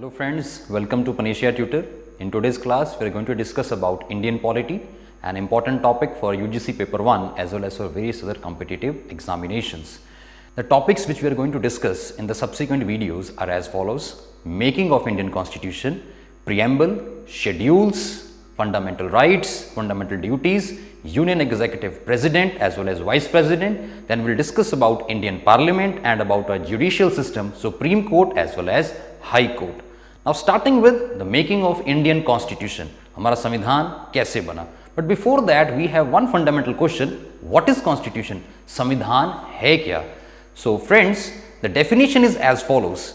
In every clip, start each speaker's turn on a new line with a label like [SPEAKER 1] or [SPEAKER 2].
[SPEAKER 1] Hello friends, welcome to Panesia Tutor. In today's class, we are going to discuss about Indian polity, an important topic for UGC paper 1 as well as for various other competitive examinations. The topics which we are going to discuss in the subsequent videos are as follows: making of Indian Constitution, preamble, schedules, fundamental rights, fundamental duties, Union Executive President as well as Vice President. Then we will discuss about Indian Parliament and about our judicial system, Supreme Court as well as High Court. Now starting with the making of Indian Constitution, हमारा संविधान कैसे बना? But before that we have one fundamental question: what is Constitution? संविधान है क्या? So friends, the definition is as follows: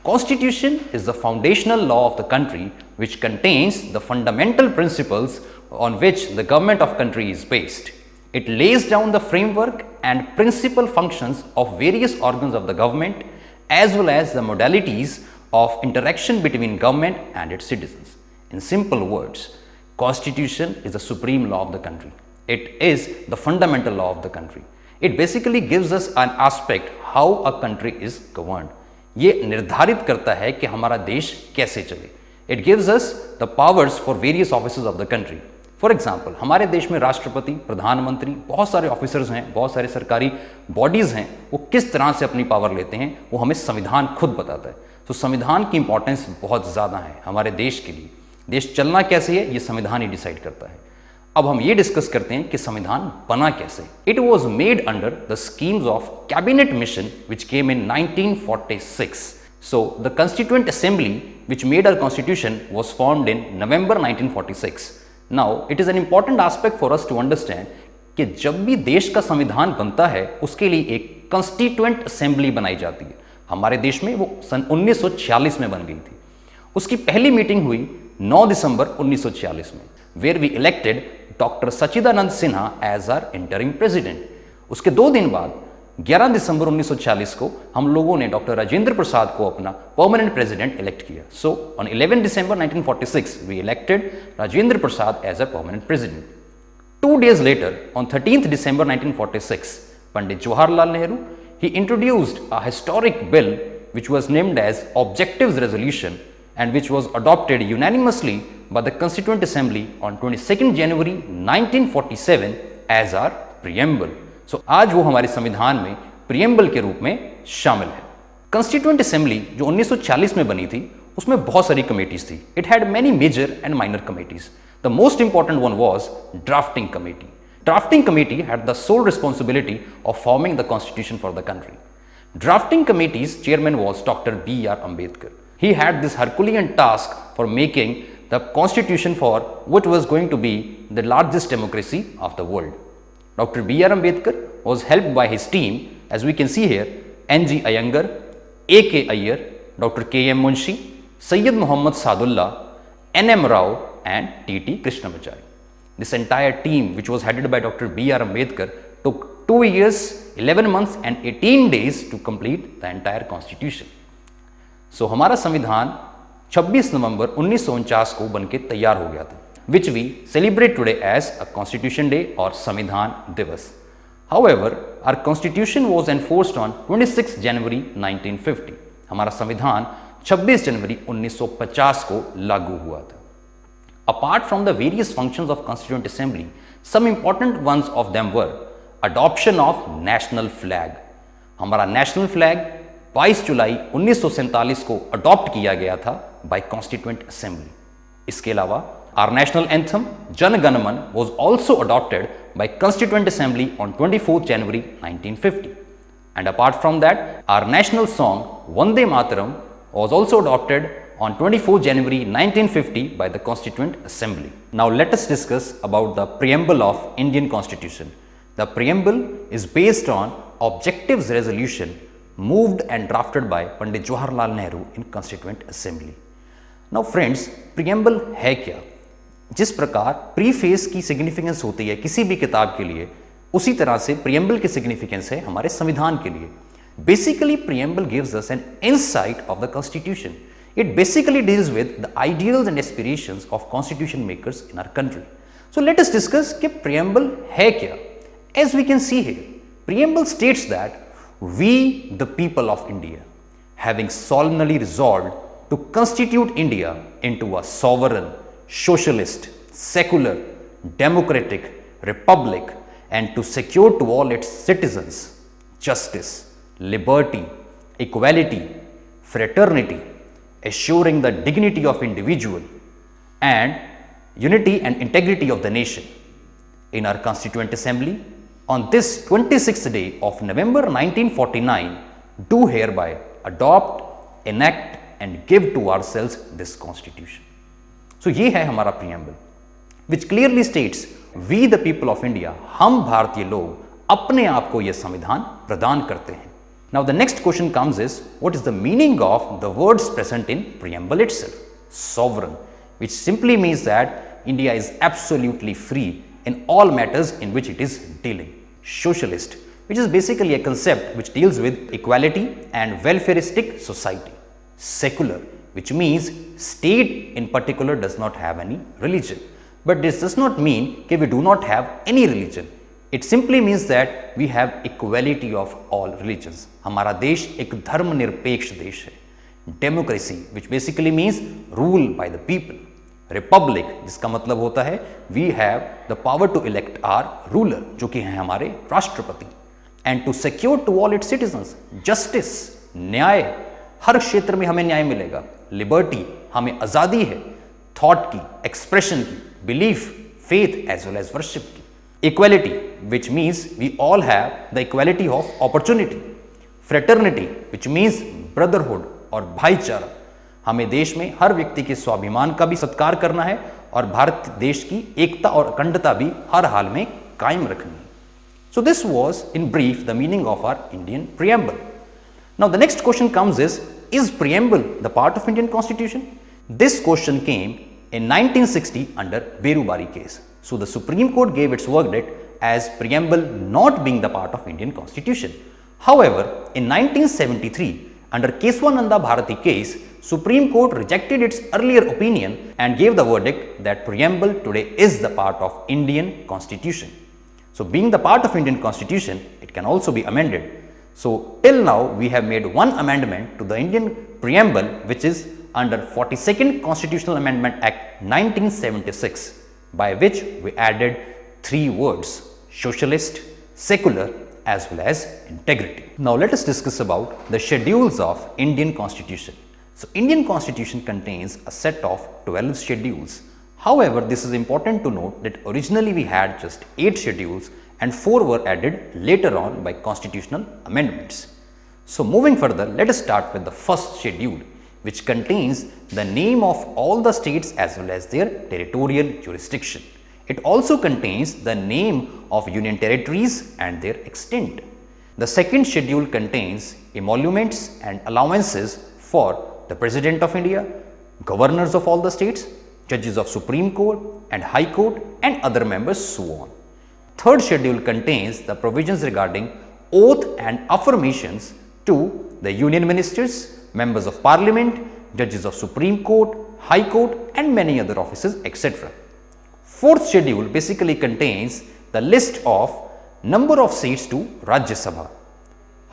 [SPEAKER 1] Constitution is the foundational law of the country which contains the fundamental principles on which the government of country is based. It lays down the framework and principal functions of various organs of the government as well as the modalities of interaction between government and its citizens. In simple words, Constitution is the supreme law of the country. It is the fundamental law of the country. It basically gives us an aspect how a country is governed. ये निर्धारित करता है कि हमारा देश कैसे चले. It gives us the powers for various offices of the country. For example, हमारे देश में राष्ट्रपति, प्रधानमंत्री, बहुत सारे ऑफिसर्स हैं, बहुत सारे सरकारी बॉडीज हैं, वो किस तरह से अपनी पावर लेते हैं वो हमें संविधान खुद बताता है. तो संविधान की इंपॉर्टेंस बहुत ज़्यादा है हमारे देश के लिए. देश चलना कैसे है ये संविधान ही डिसाइड करता है. अब हम ये डिस्कस करते हैं कि संविधान बना कैसे. It was made under the schemes of cabinet mission which came in 1946. So the Constituent Assembly which made our constitution was formed in November 1946. Now it is an important aspect for us to understand कि जब भी देश का संविधान बनता है उसके लिए एक Constituent Assembly बनाई जाती है. हमारे देश में वो सन 1946 में बन गई थी. उसकी पहली मीटिंग हुई 9 दिसंबर 1946 में, where we elected doctor Sachchidananda Sinha as our interim president. उसके 2 दिन बाद 11 दिसंबर 1946 को हम लोगों ने डॉक्टर राजेंद्र प्रसाद को अपना परमानेंट प्रेसिडेंट इलेक्ट किया. So on 11 December 1946 we elected Rajendra Prasad as a permanent president. 2 days later, on 13th December 1946, Pandit Jawaharlal Nehru, he introduced a historic bill which was named as Objectives Resolution and which was adopted unanimously by the Constituent Assembly on 22nd January 1947 as our preamble. So, आज वो हमारे संविधान में preamble के रूप में शामिल है. कंस्टिट्यूएंट असेंबली जो 1940 में बनी थी उसमें बहुत सारी कमेटीज थी. It had many major and minor committees. The most important one was drafting committee. Drafting committee had the sole responsibility of forming the constitution for the country. Drafting committees chairman was doctor B.R. Ambedkar. He had this Herculean task for making the constitution for what was going to be the largest democracy of the world. Dr. B.R. Ambedkar was helped by his team, as we can see here: N.G. Iyengar, A.K. Iyer, Dr. K.M. Munshi, Sayyid Muhammad Sadullah, N.M. Rao and T.T. Krishnamachari. This entire team, which was headed by Dr. B.R. Ambedkar, took 2 years, 11 months and 18 days to complete the entire constitution. So, हमारा संविधान 26 नवंबर 1949 को बनके तैयार हो गया था, which we celebrate today as a Constitution Day or Samvidhan Divas. However, our Constitution was enforced on 26 January 1950. हमारा संविधान 26 जनवरी 1950 को लागू हुआ था. Apart from the various functions of Constituent Assembly, some important ones of them were adoption of national flag. हमारा national flag 22 जुलाई 1947 को adopt किया गया था by Constituent Assembly. इसके अलावा our national anthem Jan Gan Man was also adopted by Constituent Assembly on 24th January 1950. And apart from that, our national song Vande Mataram was also adopted on 24th January 1950 by the Constituent Assembly. Now let us discuss about the preamble of Indian Constitution. The preamble is based on Objectives Resolution moved and drafted by Pandit Jawaharlal Nehru in Constituent Assembly. Now friends, preamble है क्या? जिस प्रकार preface की significance होती है किसी भी किताब के लिए, उसी तरह से प्रियम्बल की सिग्निफिकेंस है हमारे संविधान के लिए. Basically preamble gives us an insight of the constitution. It basically deals with the ideals and aspirations of constitution makers in our country. So let us discuss कि प्रियम्बल है क्या. As we can see here, preamble states that we the people of India, having solemnly resolved to constitute India into a sovereign, socialist, secular, democratic republic and to secure to all its citizens justice, liberty, equality, fraternity, assuring the dignity of individual and unity and integrity of the nation. In our Constituent Assembly, on this 26th day of November 1949, do hereby adopt, enact and give to ourselves this Constitution. So ये है हमारा preamble, which clearly states we the people of India, हम भारतीय लोग अपने आप को यह संविधान प्रदान करते हैं. Now the next question comes is, what is the meaning of the words present in preamble itself? Sovereign, which simply means that India is absolutely free in all matters in which it is dealing. Socialist, which is basically a concept which deals with equality and welfaristic society. Secular, which means state in particular does not have any religion. But this does not mean that we do not have any religion. It simply means that we have equality of all religions. हमारा देश एक धर्मनिरपेक्ष देश है. Democracy, which basically means rule by the people. Republic, जिसका मतलब होता है we have the power to elect our ruler, जो कि हैं हमारे राष्ट्रपति. And to secure to all its citizens justice, न्याय, हर क्षेत्र में हमें न्याय मिलेगा. Liberty, हमें आज़ादी है thought की, expression की, belief, faith as well as worship की. Equality, which means we all have the equality of opportunity. Fraternity, which means brotherhood और भाईचारा. हमें देश में हर व्यक्ति के स्वाभिमान का भी सत्कार करना है और भारत देश की एकता और अखंडता भी हर हाल में कायम रखनी है. So this was in brief the meaning of our Indian preamble. Now the next question comes is preamble the part of Indian Constitution? This question came in 1960 under Berubari case. So the Supreme Court gave its verdict as preamble not being the part of Indian Constitution. However, in 1973 under Keswananda Bharati case, Supreme Court rejected its earlier opinion and gave the verdict that preamble today is the part of Indian Constitution. So being the part of Indian Constitution, it can also be amended. So till now we have made one amendment to the Indian preamble, which is under 42nd Constitutional Amendment Act 1976, by which we added 3 words: socialist, secular as well as integrity. Now let us discuss about the schedules of Indian Constitution. So Indian Constitution contains a set of 12 schedules. However, this is important to note that originally we had just 8 schedules and 4 were added later on by constitutional amendments. So moving further, let us start with the first schedule, which contains the name of all the states as well as their territorial jurisdiction. It also contains the name of union territories and their extent. The second schedule contains emoluments and allowances for the President of India, governors of all the states, judges of Supreme Court and High Court and other members, so on. Third schedule contains the provisions regarding oath and affirmations to the union ministers, members of parliament, judges of Supreme Court, High Court and many other offices, etc. Fourth schedule basically contains the list of number of seats to Rajya Sabha.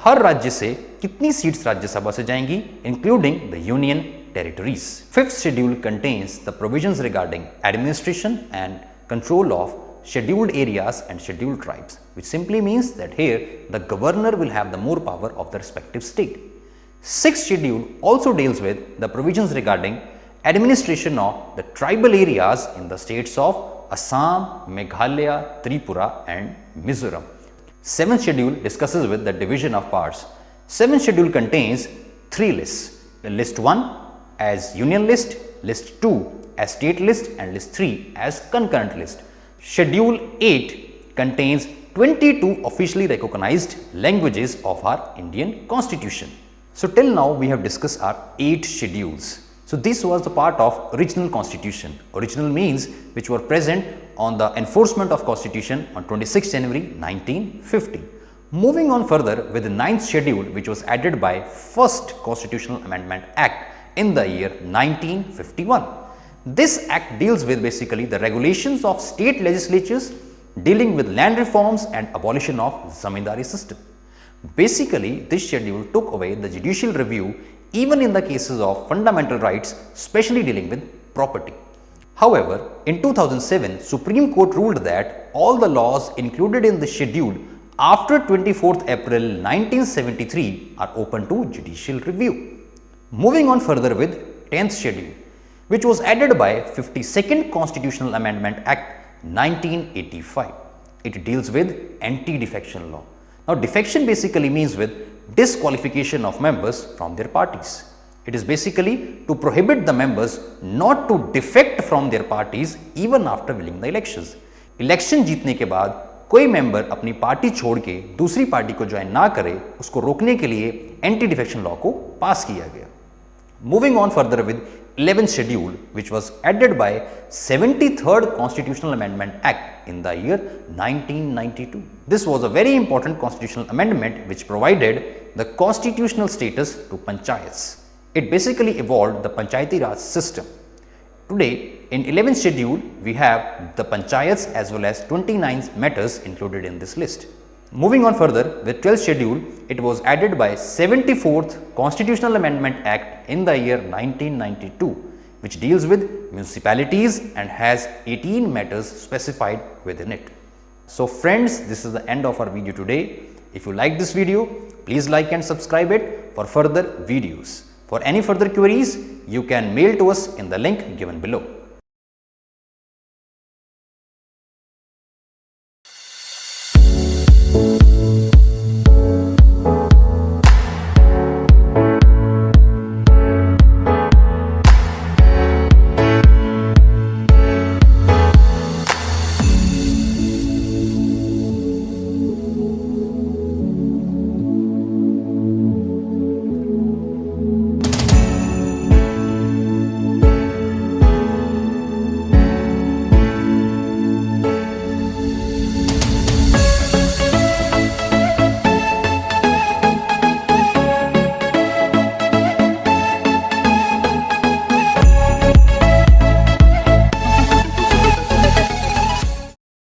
[SPEAKER 1] हर राज्य से कितनी seats Rajya Sabha से जाएंगी, including the union territories. Fifth schedule contains the provisions regarding administration and control of scheduled areas and scheduled tribes, which simply means that here the governor will have the more power of the respective state. Sixth schedule also deals with the provisions regarding administration of the tribal areas in the states of Assam, Meghalaya, Tripura and Mizoram. Seventh schedule discusses with the division of parts. Seventh schedule contains 3 lists. The list 1 as union list, list 2 as state list and list 3 as concurrent list. Schedule 8 contains 22 officially recognized languages of our Indian Constitution. So till now we have discussed our 8 schedules. So this was the part of original Constitution. Original means which were present on the enforcement of Constitution on 26 January 1950. Moving on further with the 9th schedule, which was added by first Constitutional Amendment Act in the year 1951. This act deals with basically the regulations of state legislatures dealing with land reforms and abolition of zamindari system. Basically, this schedule took away the judicial review even in the cases of fundamental rights, especially dealing with property. However, in 2007, Supreme Court ruled that all the laws included in the schedule after 24th April 1973 are open to judicial review. Moving on further with 10th schedule, which was added by 52nd Constitutional Amendment Act 1985. It deals with anti-defection law. Now, defection basically means with disqualification of members from their parties. It is basically to prohibit the members not to defect from their parties even after winning the elections. Election जीतने के बाद कोई member अपनी party छोड़ के दूसरी party को join ना करे, उसको रोकने के लिए एंटी डिफेक्शन लॉ को पास किया गया. Moving on further with 11th schedule, which was added by 73rd Constitutional Amendment Act in the year 1992. This was a very important constitutional amendment which provided the constitutional status to panchayats. It basically evolved the Panchayati Raj system. Today, in 11th schedule, we have the panchayats as well as 29 matters included in this list. Moving on further with 12th schedule, it was added by 74th Constitutional Amendment Act in the year 1992, which deals with municipalities and has 18 matters specified within it. So friends, this is the end of our video today. If you like this video, please like and subscribe it for further videos. For any further queries, you can mail to us in the link given below.